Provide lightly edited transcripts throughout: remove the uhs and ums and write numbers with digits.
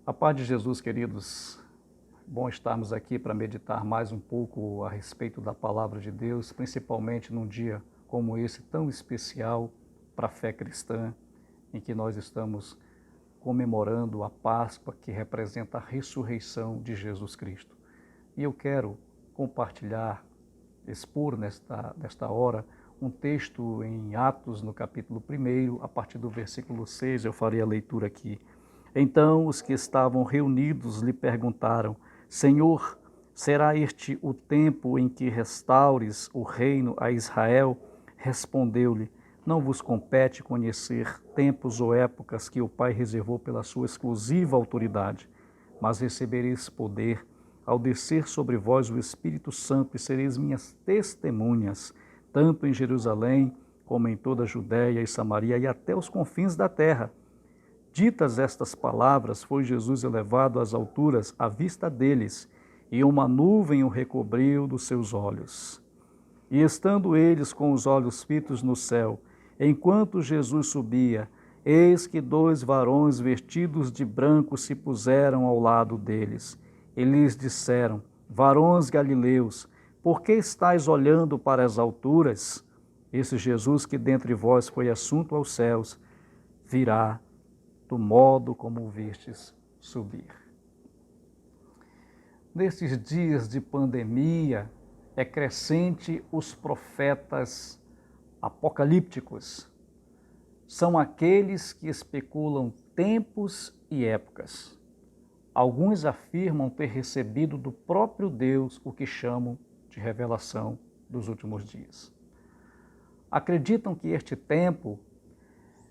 A paz de Jesus, queridos. Bom estarmos aqui para meditar mais um pouco a respeito da palavra de Deus, principalmente num dia como esse tão especial para a fé cristã, em que nós estamos comemorando a Páscoa, que representa a ressurreição de Jesus Cristo. E eu quero compartilhar, expor nesta hora, um texto em Atos, no capítulo 1, a partir do versículo 6, eu farei a leitura aqui. Então os que estavam reunidos lhe perguntaram: Senhor, será este o tempo em que restaures o reino a Israel? Respondeu-lhe: Não vos compete conhecer tempos ou épocas que o Pai reservou pela sua exclusiva autoridade, mas recebereis poder ao descer sobre vós o Espírito Santo e sereis minhas testemunhas, tanto em Jerusalém como em toda a Judéia e Samaria e até os confins da terra. Ditas estas palavras, foi Jesus elevado às alturas à vista deles, e uma nuvem o recobriu dos seus olhos. E estando eles com os olhos fitos no céu, enquanto Jesus subia, eis que 2 varões vestidos de branco se puseram ao lado deles. E lhes disseram: Varões galileus, por que estáis olhando para as alturas? Esse Jesus que dentre vós foi assunto aos céus, virá do modo como o vistes subir. Nesses dias de pandemia, é crescente os profetas apocalípticos. São aqueles que especulam tempos e épocas. Alguns afirmam ter recebido do próprio Deus o que chamam de revelação dos últimos dias. Acreditam que este tempo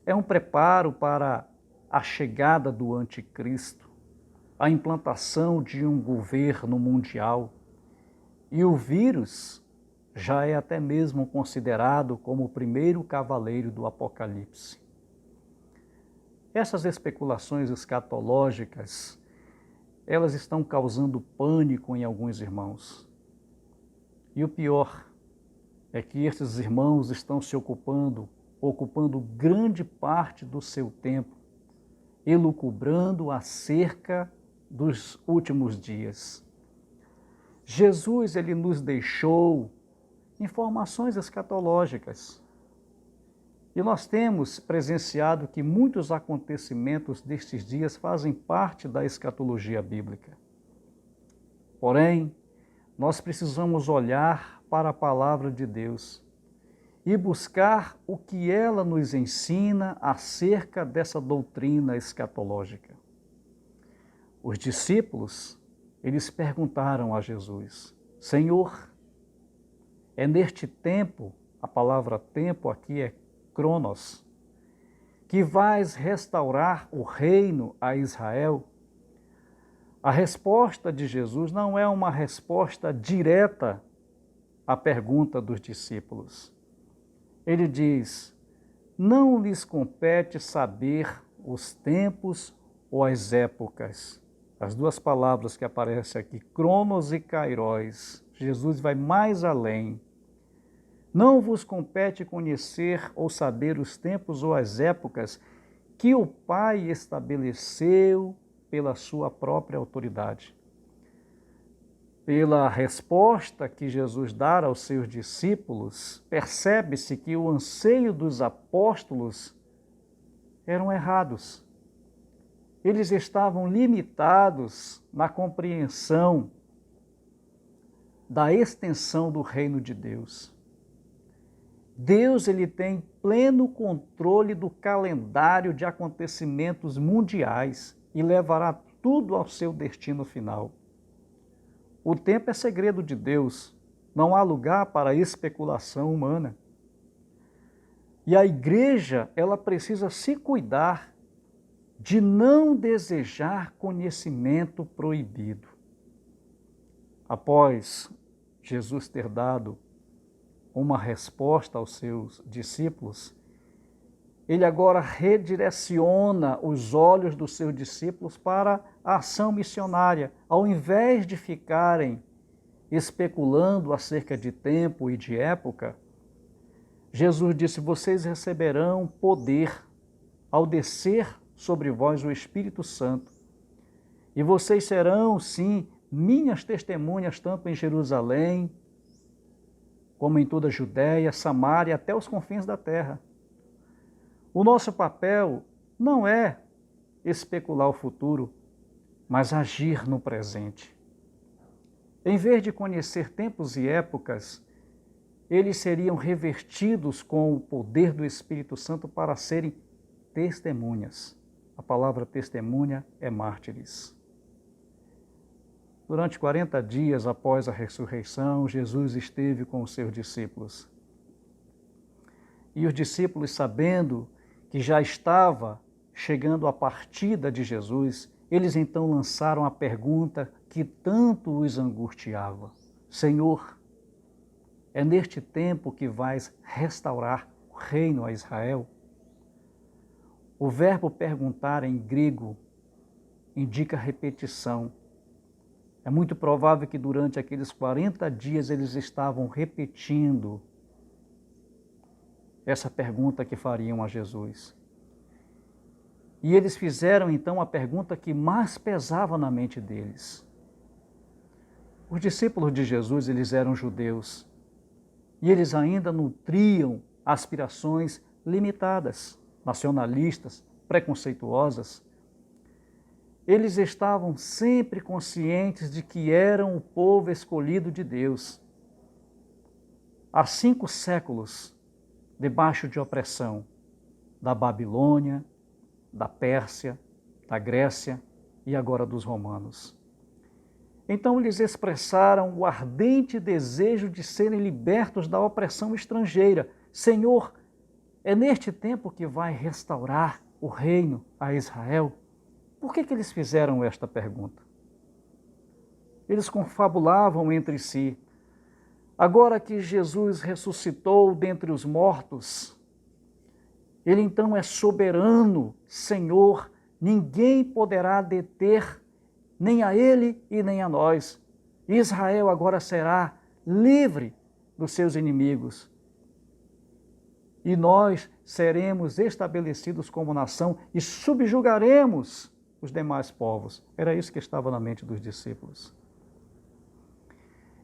é um preparo para a chegada do anticristo, a implantação de um governo mundial, e o vírus já é até mesmo considerado como o primeiro cavaleiro do Apocalipse. Essas especulações escatológicas, elas estão causando pânico em alguns irmãos. E o pior é que esses irmãos estão se ocupando grande parte do seu tempo elucubrando acerca dos últimos dias. Jesus, ele nos deixou informações escatológicas. E nós temos presenciado que muitos acontecimentos destes dias fazem parte da escatologia bíblica. Porém, nós precisamos olhar para a palavra de Deus e buscar o que ela nos ensina acerca dessa doutrina escatológica. Os discípulos, eles perguntaram a Jesus: Senhor, é neste tempo, a palavra tempo aqui é cronos, que vais restaurar o reino a Israel? A resposta de Jesus não é uma resposta direta à pergunta dos discípulos. Ele diz: não lhes compete saber os tempos ou as épocas. As duas palavras que aparecem aqui, cronos e kairos, Jesus vai mais além. Não vos compete conhecer ou saber os tempos ou as épocas que o Pai estabeleceu pela sua própria autoridade. Pela resposta que Jesus dá aos seus discípulos, percebe-se que o anseio dos apóstolos eram errados. Eles estavam limitados na compreensão da extensão do reino de Deus. Deus, ele tem pleno controle do calendário de acontecimentos mundiais e levará tudo ao seu destino final. O tempo é segredo de Deus, não há lugar para especulação humana. E a igreja, ela precisa se cuidar de não desejar conhecimento proibido. Após Jesus ter dado uma resposta aos seus discípulos, ele agora redireciona os olhos dos seus discípulos para a ação missionária. Ao invés de ficarem especulando acerca de tempo e de época, Jesus disse: vocês receberão poder ao descer sobre vós o Espírito Santo, E vocês serão, sim, minhas testemunhas, tanto em Jerusalém, como em toda a Judéia, Samaria, até os confins da terra. O nosso papel não é especular o futuro, mas agir no presente. Em vez de conhecer tempos e épocas, eles seriam revertidos com o poder do Espírito Santo para serem testemunhas. A palavra testemunha é mártires. Durante 40 dias após a ressurreição, Jesus esteve com os seus discípulos. E os discípulos, sabendo que já estava chegando a partida de Jesus, eles então lançaram a pergunta que tanto os angustiava: Senhor, é neste tempo que vais restaurar o reino a Israel? O verbo perguntar em grego indica repetição. É muito provável que durante aqueles 40 dias eles estavam repetindo essa pergunta que fariam a Jesus. E eles fizeram então a pergunta que mais pesava na mente deles. Os discípulos de Jesus, eles eram judeus e eles ainda nutriam aspirações limitadas, nacionalistas, preconceituosas. Eles estavam sempre conscientes de que eram o povo escolhido de Deus. Há 5 séculos debaixo de opressão da Babilônia, da Pérsia, da Grécia e agora dos romanos. Então eles expressaram o ardente desejo de serem libertos da opressão estrangeira. Senhor, é neste tempo que vai restaurar o reino a Israel? Por que eles fizeram esta pergunta? Eles confabulavam entre si. Agora que Jesus ressuscitou dentre os mortos, Ele então é soberano, Senhor, ninguém poderá deter nem a Ele e nem a nós. Israel agora será livre dos seus inimigos. E nós seremos estabelecidos como nação e subjugaremos os demais povos. Era isso que estava na mente dos discípulos.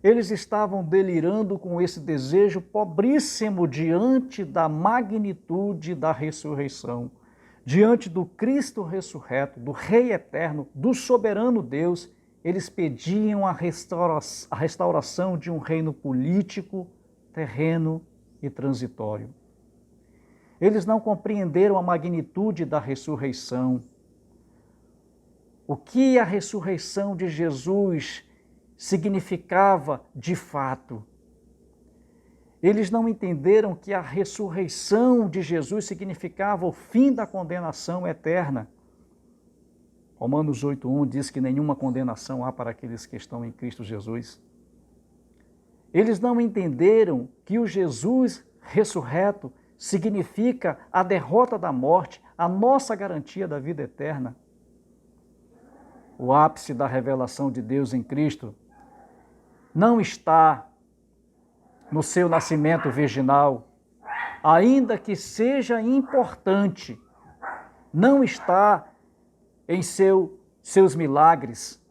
Eles estavam delirando com esse desejo pobríssimo diante da magnitude da ressurreição, diante do Cristo ressurreto, do Rei eterno, do soberano Deus. Eles pediam a restauração de um reino político, terreno e transitório. Eles não compreenderam a magnitude da ressurreição. O que a ressurreição de Jesus significava de fato. Eles não entenderam que a ressurreição de Jesus significava o fim da condenação eterna. Romanos 8:1 diz que nenhuma condenação há para aqueles que estão em Cristo Jesus. Eles não entenderam que o Jesus ressurreto significa a derrota da morte, a nossa garantia da vida eterna. O ápice da revelação de Deus em Cristo não está no seu nascimento virginal, ainda que seja importante, não está em seus milagres,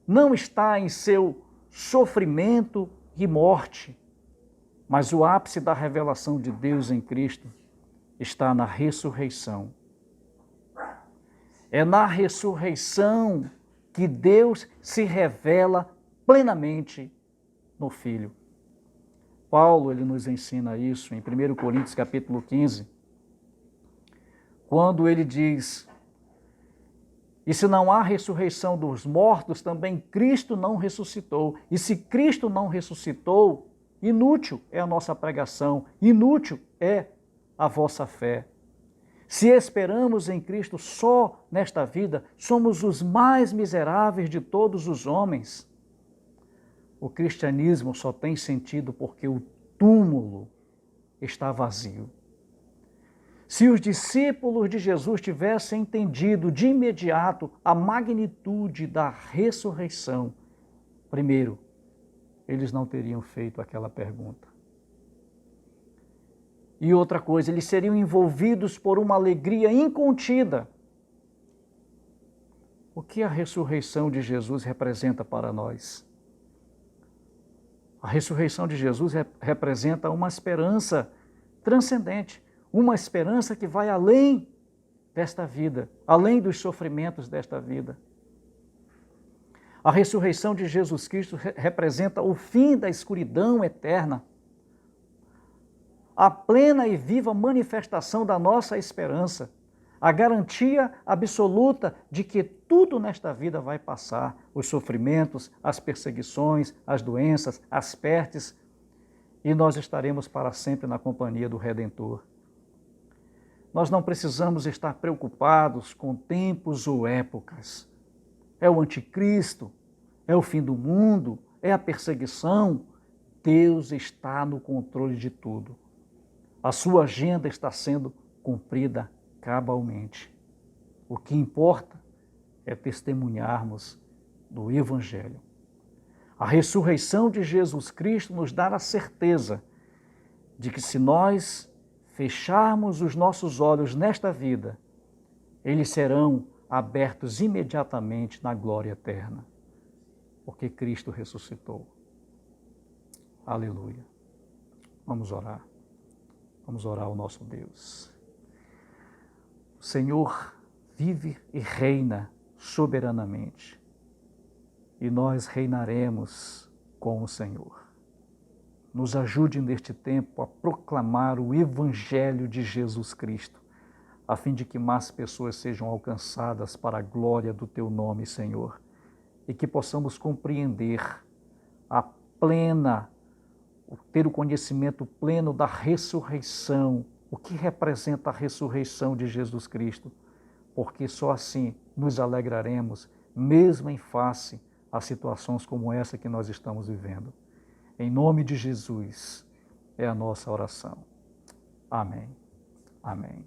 não está em seu sofrimento e morte, mas o ápice da revelação de Deus em Cristo está na ressurreição. É na ressurreição que Deus se revela plenamente no Filho. Paulo, ele nos ensina isso em 1 Coríntios capítulo 15, quando ele diz: e se não há ressurreição dos mortos, também Cristo não ressuscitou. E se Cristo não ressuscitou, inútil é a nossa pregação, inútil é a vossa fé. Se esperamos em Cristo só nesta vida, somos os mais miseráveis de todos os homens. O cristianismo só tem sentido porque o túmulo está vazio. Se os discípulos de Jesus tivessem entendido de imediato a magnitude da ressurreição, primeiro, eles não teriam feito aquela pergunta. E outra coisa, eles seriam envolvidos por uma alegria incontida. O que a ressurreição de Jesus representa para nós? A ressurreição de Jesus representa uma esperança transcendente, uma esperança que vai além desta vida, além dos sofrimentos desta vida. A ressurreição de Jesus Cristo representa o fim da escuridão eterna, a plena e viva manifestação da nossa esperança, a garantia absoluta de que tudo nesta vida vai passar, os sofrimentos, as perseguições, as doenças, as pestes, e nós estaremos para sempre na companhia do Redentor. Nós não precisamos estar preocupados com tempos ou épocas. É o anticristo, é o fim do mundo, é a perseguição. Deus está no controle de tudo. A sua agenda está sendo cumprida cabalmente. O que importa é testemunharmos do Evangelho. A ressurreição de Jesus Cristo nos dá a certeza de que se nós fecharmos os nossos olhos nesta vida, eles serão abertos imediatamente na glória eterna, porque Cristo ressuscitou. Aleluia. Vamos orar. Vamos orar ao nosso Deus. O Senhor vive e reina soberanamente, e nós reinaremos com o Senhor. Nos ajude neste tempo a proclamar o Evangelho de Jesus Cristo, a fim de que mais pessoas sejam alcançadas para a glória do Teu nome, Senhor, e que possamos compreender ter o conhecimento pleno da ressurreição, o que representa a ressurreição de Jesus Cristo, porque só assim nos alegraremos, mesmo em face a situações como essa que nós estamos vivendo. Em nome de Jesus é a nossa oração. Amém. Amém.